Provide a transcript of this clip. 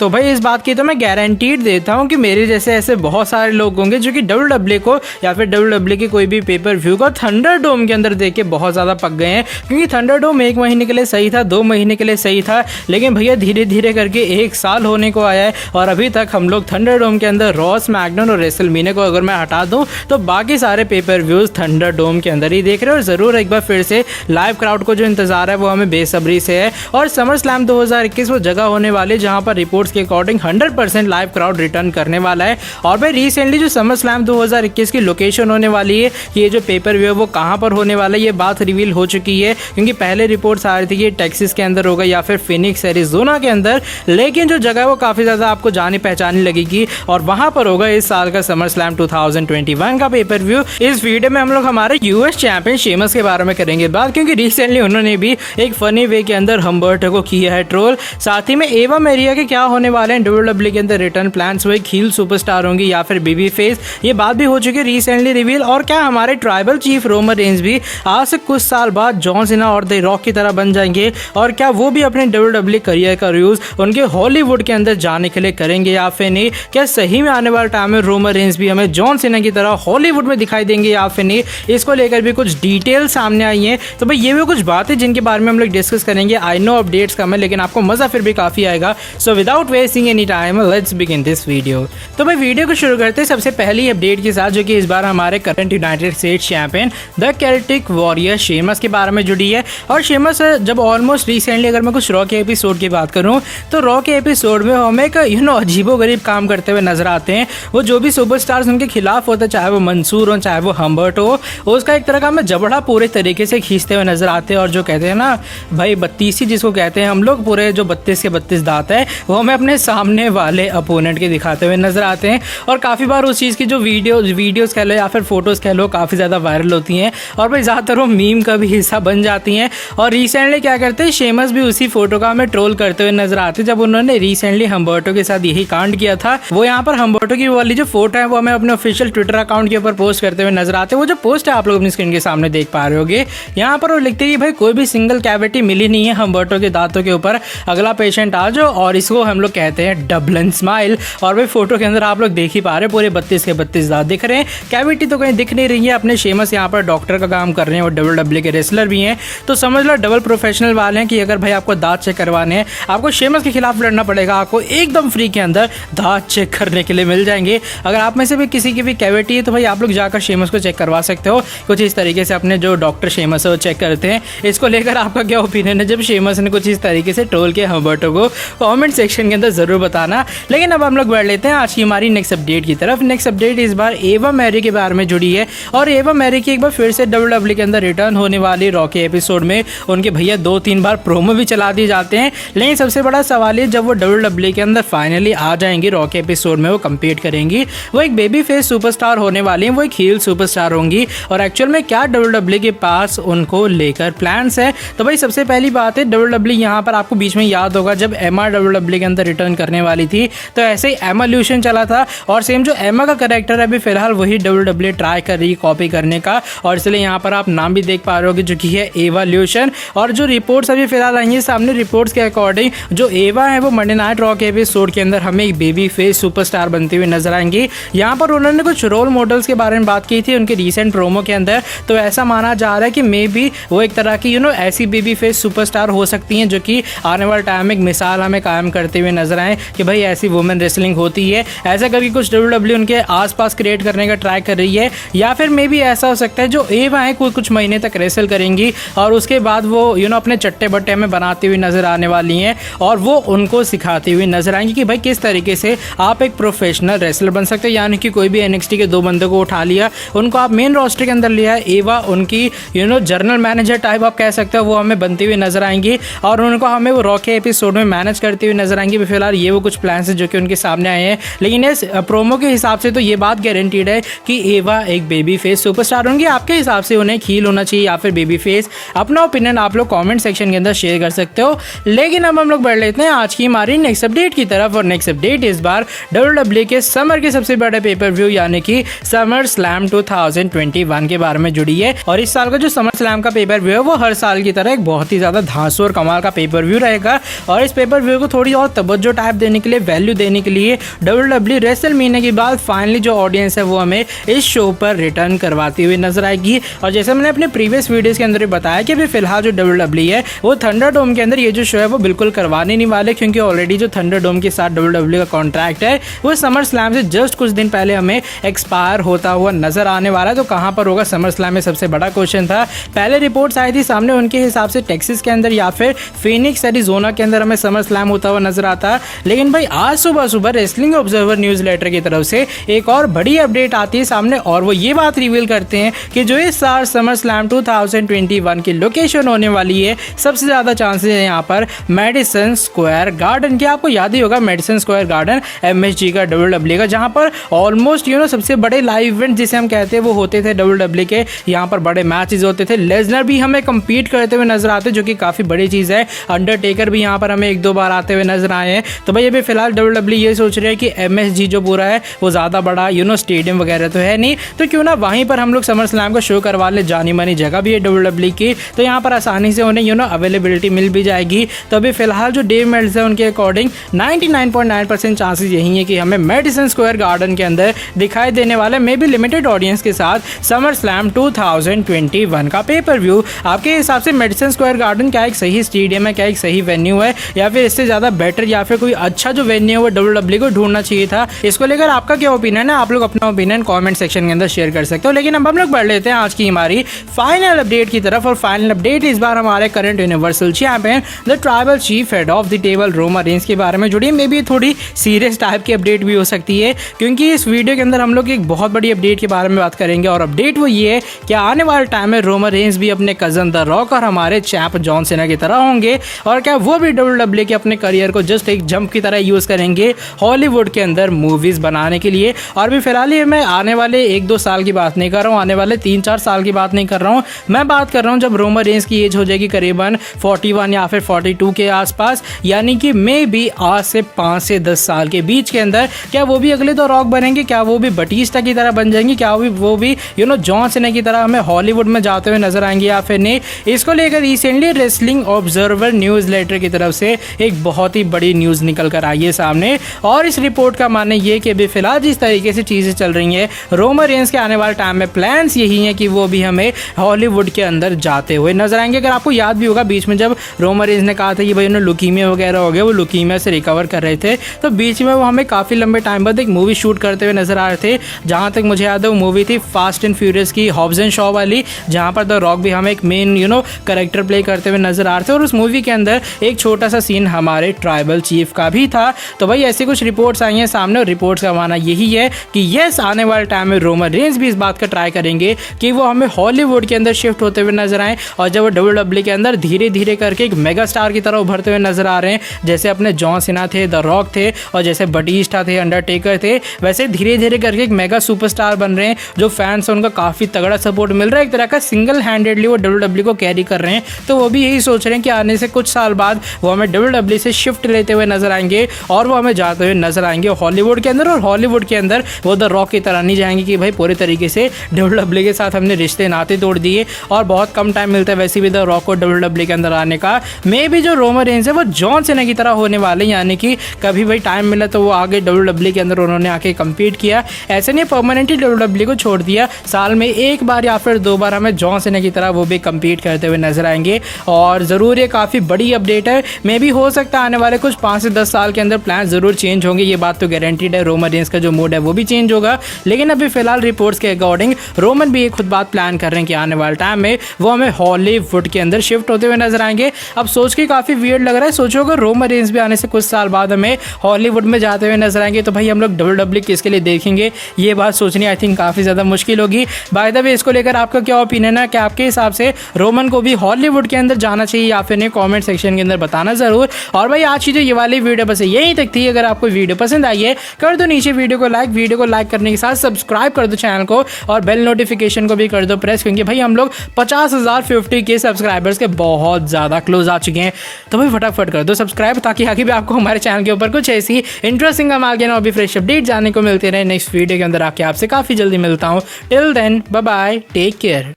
तो भाई इस बात की तो मैं गारंटीड देता हूँ कि मेरे जैसे ऐसे बहुत सारे लोग होंगे जो कि WWE को या फिर WWE के कोई भी पेपर व्यू को थंडरडोम के अंदर देख के बहुत ज़्यादा पक गए हैं। क्योंकि थंडरडोम 1 महीने के लिए सही था, 2 महीने के लिए सही था, लेकिन भैया धीरे धीरे करके 1 साल होने को आया है और अभी तक हम लोग थंडरडोम के अंदर रॉ, स्मैकडाउन और रेसलमेनिया को अगर मैं हटा दूँ तो बाकी सारे पेपर व्यूज़ थंडरडोम के अंदर ही देख रहे हैं। और ज़रूर एक बार फिर से लाइव क्राउड को जो इंतजार है वो हमें बेसब्री से है। और समर स्लैम 2021 वो जगह होने वाली जहां पर रिपोर्ट्स के अकॉर्डिंग 100% लाइव क्राउड रिटर्न करने वाला है। और भाई रिसेंटली जो समर स्लैम 2021 की लोकेशन होने वाली है, ये जो पेपर व्यू है वो कहां पर होने वाला है, ये बात रिवील हो चुकी है। क्योंकि पहले रिपोर्ट्स आ रही थी कि टेक्सास के अंदर होगा या फिर फिनिक्स एरिज़ोना के अंदर, लेकिन जो जगह है वो काफ़ी ज़्यादा आपको जानी पहचानी लगेगी और वहां पर होगा इस साल का समर स्लैम 2021 का पेपर व्यू। इस वीडियो में हम लोग हमारे यूएस चैंपियन शेमस के बारे में करेंगे बात, क्योंकि रिसेंटली उन्होंने भी एक फनी वे के अंदर हम्बर्टो को किया है ट्रोल। साथ ही में एवा मैरिया के क्या होने वाले हैं WWE के अंदर रिटर्न प्लान्स, वो हील सुपरस्टार होंगी या फिर बेबी फेस, ये बात भी हो चुकी है रिसेंटली रिवील। और क्या हमारे ट्राइबल चीफ रोमन रेंज भी आज से कुछ साल बाद जॉन सीना और द रॉक की तरह बन जाएंगे, और क्या वो भी अपने WWE करियर का यूज उनके हॉलीवुड के अंदर जाने के लिए करेंगे या फिर नहीं? क्या सही में आने वाले टाइम में रोमन रेंज भी हमें जॉन सीना की तरह हॉलीवुड में दिखाई देंगे या फिर नहीं? इसको लेकर भी कुछ डिटेल सामने आई है। तो भाई ये भी कुछ बातें जिनके बारे में हम लोग डिस्कस करेंगे। आई नो अपडेट्स कम है लेकिन आपको मजा फिर भी काफी आएगा। So without wasting any time let's begin this video. तो भाई वीडियो को शुरू करते हैं सबसे पहली अपडेट के साथ, जो कि इस बार हमारे current United states champion the Celtic warrior Sheamus के बारे में जुड़ी है। और शेमस जब ऑलमोस्ट रिसेंटली अगर मैं कुछ रॉ के एपिसोड की बात करूं तो रॉ के एपिसोड में हमें एक अजीबोगरीब काम करते हुए नजर आते हैं। वो जो भी सुपरस्टार्स उनके खिलाफ होते, चाहे वो मंसूर हो चाहे वो हम्बर्टो हो, उसका एक तरह का हमें जबड़ा पूरे तरीके से खींचते हुए नजर आते हैं। और जो कहते हैं ना भाई 32 जिसको कहते हैं हम लोग, पूरे जो 32 के 32 दांत है वो हमें अपने सामने वाले अपोनेंट के दिखाते हुए नजर आते हैं। और काफ़ी बार उस चीज़ की जो वीडियोस कह लो या फिर फोटोज़ कह लो काफ़ी ज़्यादा वायरल होती हैं और भाई ज़्यादातर वो मीम का भी हिस्सा बन जाती हैं। और रिसेंटली क्या करते हैं, शेमस भी उसी फोटो का हमें ट्रोल करते हुए नजर आते हैं। जब उन्होंने रिसेंटली हम्बर्टो के साथ यही कांड किया था, वो यहाँ पर हम्बर्टो की वाली जो फोटो है वो हमें अपने ऑफिशियल ट्विटर अकाउंट के ऊपर पोस्ट करते हुए नजर आते हैं। वो जो पोस्ट है आप लोग अपनी स्क्रीन के सामने देख पा रहे होगे, यहाँ पर वो लिखते हैं कि भाई कोई भी सिंगल कैविटी मिली नहीं है हम्बर्टो के दांतों के ऊपर, अगला पेशेंट आ जाओ। और इसको हम लोग कहते हैं डबल स्माइल। और भाई फोटो के अंदर आप लोग देख ही पा रहे हैं पूरे 32 के 32 दांत दिख रहे हैं, कैविटी तो कहीं दिख नहीं रही है। अपने शेमस यहाँ पर डॉक्टर का काम कर रहे हैं और WWE के रेसलर भी हैं, तो समझ लो डबल प्रोफेशनल वाले हैं कि अगर भाई आपको दांत चेक करवाने हैं, आपको शेमस के खिलाफ लड़ना पड़ेगा, आपको एकदम फ्री के अंदर दांत चेक करने के लिए मिल जाएंगे। अगर आप में से भी किसी की भी कैविटी है तो भाई आप लोग जाकर शेमस को चेक करवा सकते हो। कुछ इस तरीके से अपने जो डॉक्टर शेमस है वो चेक करते हैं। इसको लेकर आपका क्या ओपिनियन है जब शेमस ने कुछ इस तरीके से ट्रोल किया हम्बर्टो को? कमेंट सेक्शन के अंदर जरूर बताना। लेकिन अब हम लोग बढ़ लेते हैं आज की हमारी नेक्स्ट अपडेट की तरफ। नेक्स्ट अपडेट इस बार एवा मैरी के बारे में जुड़ी है। और एवा मैरी की एक बार फिर से WWE के अंदर रिटर्न होने वाली रॉ के एपिसोड में उनके भैया 2-3 बार प्रोमो भी चला दिए जाते हैं। लेकिन सबसे बड़ा सवाल है जब वो WWE के अंदर फाइनली आ जाएंगी रॉ के एपिसोड में, वो कम्पीट करेंगी, वो एक बेबी फेस सुपरस्टार होने वाली है, वो एक हील सुपरस्टार होंगी। और एक्चुअल में क्या WWE के पास उनको लेकर प्लान्स है? तो भाई सबसे पहली बात है WWE यहाँ पर आपको बीच में याद होगा जब एमा WWE के अंदर रिटर्न करने वाली थी तो ऐसे ही एमाल्यूशन चला था। और सेम जो एमा का कैरेक्टर है अभी फिलहाल वही WWE ट्राई कर रही है कॉपी करने का, और इसलिए यहाँ पर आप नाम भी देख पा रहे हो जो कि है एवोल्यूशन। और जो रिपोर्ट्स अभी फिलहाल आई है सामने, रिपोर्ट्स के अकॉर्डिंग जो एवा है वो मंडे नाइट रॉ के एपिसोड के अंदर हमें एक बेबी फेस सुपरस्टार बनती हुई नजर आएंगी। यहाँ पर उन्होंने कुछ रोल मॉडल्स के बारे में बात की थी उनके रीसेंट प्रोमो के अंदर, तो ऐसा माना जा रहा है कि मे बी वो एक तरह की ऐसी बेबी फेस सुपरस्टार हो सकती हैं जो कि आने वाले टाइम में एक मिसाल हमें कायम करते हुए नजर आए कि भाई ऐसी वुमेन रेसलिंग होती है। ऐसा करके कुछ WWE उनके आसपास क्रिएट करने का ट्राई कर रही है, या फिर मे बी ऐसा हो सकता है जो एवा है कुछ महीने तक रेसल करेंगी और उसके बाद वो अपने चट्टे बट्टे में बनाती हुई नजर आने वाली हैं और वो उनको सिखाती हुई नजर आएंगी कि भाई किस तरीके से आप एक प्रोफेशनल रेसलर बन सकते हैं। यानी कि कोई भी NXT के 2 बंदों को उठा लिया, उनको आप मेन रोस्टर के अंदर लिया, एवा उनकी जनरल मैनेजर टाइप आप कह सकते हो, वो हमें बनती हुई नजर आएंगी और उनको हमें वो रॉ के एपिसोड में मैनेज करती हुई नजर आएंगी। फिलहाल ये वो कुछ प्लान्स है जो कि उनके सामने आए हैं, लेकिन इस प्रोमो के हिसाब से तो ये बात गारंटीड है कि एवा एक बेबी फेस सुपरस्टार होंगी। आपके हिसाब से उन्हें हील होना चाहिए या फिर बेबी फेस? अपना ओपिनियन आप लोग कमेंट सेक्शन के अंदर शेयर कर सकते हो। लेकिन अब हम लोग बढ़ लेते हैं आज की हमारी नेक्स्ट अपडेट की तरफ। और नेक्स्ट अपडेट इस बार WWE के समर के सबसे बड़े पेपर व्यू यानी कि समर स्लैम 2021 के बारे में जुड़ी है। और इस साल का जो समर स्लैम का पेपर व्यू है वो हर साल की तरह एक बहुत ही ज्यादा धांसू और कमाल का पेपर व्यू रहेगा। और इस पेपर व्यू को थोड़ी और तवज्जो टाइप देने के लिए, वैल्यू देने के लिए WWE रेसलमेनिया के बाद फाइनली जो ऑडियंस है वो हमें इस शो पर रिटर्न करवाती हुई नजर आएगी। और जैसे मैंने अपने प्रीवियस वीडियोस के अंदर बताया कि अभी फिलहाल जो WWE है वो थंडरडोम के अंदर ये जो शो है वो बिल्कुल करवाने नहीं वाले, क्योंकि ऑलरेडी जो थंडरडोम के साथ WWE का कॉन्ट्रैक्ट है वो समर स्लैम से जस्ट कुछ दिन पहले हमें एक्सपायर होता हुआ नजर आने वाला है। तो कहां पर होगा समर स्लैम में सबसे बड़ा क्वेश्चन था। पहले रिपोर्ट्स आई थी सामने, उनके हिसाब से टेक्सास के अंदर या फिर फीनिक्स एरिजोना के अंदर हमें समर स्लैम होता हुआ नजर आता। लेकिन भाई आज सुबह रेसलिंग ऑब्जर्वर न्यूज लेटर की तरफ से एक और बड़ी अपडेट आती है सामने, और वो ये बात रिवील करते हैं कि जो इस साल समर स्लैम 2021 की लोकेशन होने वाली है, सबसे ज्यादा चांसेस है यहाँ पर मेडिसन स्क्वायर गार्डन की। आपको याद ही होगा मेडिसन स्क्वायर गार्डन MSG का WWE का, जहां पर ऑलमोस्ट सबसे बड़े लाइव इवेंट जिसे हम कहते हैं वो होते थे WWE के। यहाँ पर बड़े मैचेस होते थे, लेजनर भी हमें compete करते हुए नजर आते, जो कि काफी बड़ी चीज है। अंडरटेकर भी यहाँ पर हमें 1-2 बार आते हुए नजर आए हैं। तो भाई अभी फिलहाल WWE ये सोच रहे हैं कि MSG जो पूरा है वो ज्यादा बड़ा स्टेडियम वगैरह तो है नहीं, तो क्यों ना वहीं पर हम लोग समर स्लैम का शो करवा ले। जानी मानी जगह भी है WWE की, तो यहाँ पर आसानी से उन्हें अवेलेबिलिटी मिल भी जाएगी। तो अभी फिलहाल जो डेव मेल्स है उनके अकॉर्डिंग 99.9% चांसेस यही है कि हमें मेडिसन स्क्वायर गार्डन के अंदर दिखाई देने वाला मे बी लिमिटेड ऑडियंस के साथ समर स्लैम 2021 का पेपर व्यू। आपके हिसाब से मेडिसन स्क्वायर गार्डन क्या एक सही स्टेडियम है, क्या एक सही वेन्यू है, या फिर इससे ज्यादा बेटर या फिर कोई अच्छा जो वेन्यू है वो WWE को ढूंढना चाहिए था? इसको लेकर आपका क्या ओपिनियन है? आप लोग अपना ओपिनियन कमेंट सेक्शन के अंदर शेयर कर सकते हो। लेकिन अब हम लोग बढ़ लेते हैं आज की हमारी फाइनल अपडेट की तरफ, और फाइनल अपडेट इस बार हमारे current universal champion the tribal chief head of the table Roman Reigns के बारे में जुड़ी। मे बी थोड़ी सीरियस टाइप की अपडेट भी हो सकती है, क्योंकि इस वीडियो के अंदर हम लोग एक बहुत बड़ी अपडेट के बारे में बात करेंगे। और अपडेट वो ये है कि आने वाले टाइम में रोमन रेंस भी अपने कजन द रॉक और हमारे चैंप जॉन सीना की तरह होंगे, और क्या वो भी WWE के अपने करियर को जस्ट एक जंप की तरह यूज करेंगे हॉलीवुड के अंदर मूवीज बनाने के लिए। और भी फिलहाल ये मैं आने वाले 1-2 साल की बात नहीं कर रहा हूँ, आने वाले 3-4 साल की बात नहीं कर रहा हूँ, मैं बात कर रहा हूँ जब रोमन रेंस की एज हो जाएगी करीबन 41 या फिर 42 के आसपास, यानी कि मे बी आज से 5 से 10 साल के बीच के अंदर क्या वो भी अगले तो रॉक बनेंगे? क्या वो भी बटीस्टा की तरह बन जाएंगे? क्या वो भी जॉन सीना की तरह हमें हॉलीवुड में जाते हुए नजर आएंगे या फिर नहीं? इसको लेकर recently Wrestling Observer Newsletter की तरफ से एक बहुत ही बड़ी न्यूज निकल कर आई है सामने, और इस रिपोर्ट का मानना ये कि अभी फिलहाल जिस तरीके से चीजें चल रही हैं रोमन रेंस के आने वाले टाइम में प्लान्स यही है कि वो भी हमें हॉलीवुड के अंदर जाते हुए नजर आएंगे। अगर आपको याद भी होगा बीच में जब रोमन रेंस ने कहा था कि भाई उन्हें लुकीमिया वगैरह हो गया, वो लुकीमिया से रिकवर कर रहे थे, तो बीच में वो हमें काफी लंबे टाइम बाद एक मूवी शूट करते हुए नजर आ रहे थे। जहां तक मुझे याद है वो मूवी थी फास्ट एंड फ्यूरियस की हॉब्स एंड शॉ वाली, जहां पर द रॉक भी हमें एक मेन कैरेक्टर प्ले करते हुए नजर आ रहे थे, और उस मूवी के अंदर एक छोटा सा सीन हमारे ट्राइबल चीफ का भी था। तो भाई ऐसी कुछ रिपोर्ट्स आई हैं सामने, और रिपोर्ट्स का मानना यही है कि यस आने वाले टाइम में रोमन रेंस भी इस बात का ट्राई करेंगे कि वो हमें हॉलीवुड के अंदर शिफ्ट होते हुए नजर आए, और जब वो WWE के अंदर धीरे धीरे करके एक मेगा स्टार की तरह उभरते हुए नजर आ रहे हैं, जैसे अपने जॉन सीना थे, द रॉक थे, और जैसे बटीस्टा थे, अंडरटेकर थे, वैसे धीरे धीरे करके एक मेगा सुपरस्टार बन रहे हैं। जो फैंस हैं उनका काफी तगड़ा सपोर्ट मिल रहा है, एक तरह का सिंगल हैंडेडली वो WWE को कैरी कर रहे हैं। तो वो भी यही सोच रहे हैं कि आने से कुछ साल बाद वो हमें WWE से शिफ्ट लेते हुए नजर आएंगे, और वो हमें जाते हुए नजर आएंगे हॉलीवुड के अंदर। और हॉलीवुड के अंदर वो द रॉक की तरह नहीं जाएंगे कि भाई पूरे तरीके से WWE के साथ हमने रिश्ते नाते तोड़ दिए, और बहुत कम टाइम मिलता है वैसे भी द रॉक को WWE के अंदर आने का। मे भी जो रोमन रेंस है वो जॉन सीना की तरह होने वाले, यानी कि कभी भाई टाइम मिला तो वो आगे WWE के अंदर उन्होंने आके कम्पीट किया, ऐसे नहीं परमानेंटली WWE को छोड़ दिया, साल में 1 बार या फिर 2 बार हमें जॉन सीना की तरह वो भी कम्पीट करते हुए नजर आएंगे। और ज़रूर ये काफ़ी बड़ी अपडेट है, मे भी हो सकता है आने वाले कुछ 5 से 10 साल के अंदर प्लान ज़रूर चेंज होंगे, ये बात तो गारंटीड है। रोमन रेंस का जो मूड है वो भी चेंज होगा, लेकिन अभी फिलहाल रिपोर्ट्स के अकॉर्डिंग रोमन भी एक खुद बात प्लान कर रहे हैं कि आने वाले टाइम में वो हमें हॉलीवुड के अंदर शिफ्ट होते हुए नजर आएंगे। अब सोच के काफ़ी वियर्ड लग रहा है, सोचो अगर रोमन रेंस भी आने से कुछ साल बाद हमें हॉलीवुड में जाते हुए नजर आएंगे, तो भाई हम लोग WWE किसके लिए देखेंगे? ये बात सोचनी आई थिंक काफ़ी ज़्यादा मुश्किल होगी। बाय द वे इसको लेकर आपका क्या ओपिनियन है? क्या आपके हिसाब से रोमन को भी हॉलीवुड के अंदर जाना चाहिए या फिर नहीं? कमेंट सेक्शन के अंदर बताना ज़रूर। और भाई आज की जो ये वाली वीडियो बस यहीं तक थी। अगर आपको वीडियो पसंद आई है कर दो नीचे वीडियो को लाइक करने के साथ सब्सक्राइब कर दो चैनल को, और बेल नोटिफिकेशन को भी कर दो प्रेस, क्योंकि भाई हम लोग 50,000 50K सब्सक्राइबर्स के बहुत ज़्यादा क्लोज आ चुके हैं। तो भाई फटाफट कर दो सब्सक्राइब, ताकि आगे भी आपको हमारे चैनल के ऊपर कुछ ऐसी इंटरेस्टिंग कमाल के ना भी फ्रेश अपडेट जानने को मिलते रहे। नेक्स्ट वीडियो के अंदर आके आपसे काफ़ी जल्दी मिलता हूँ। Till then bye bye, take care.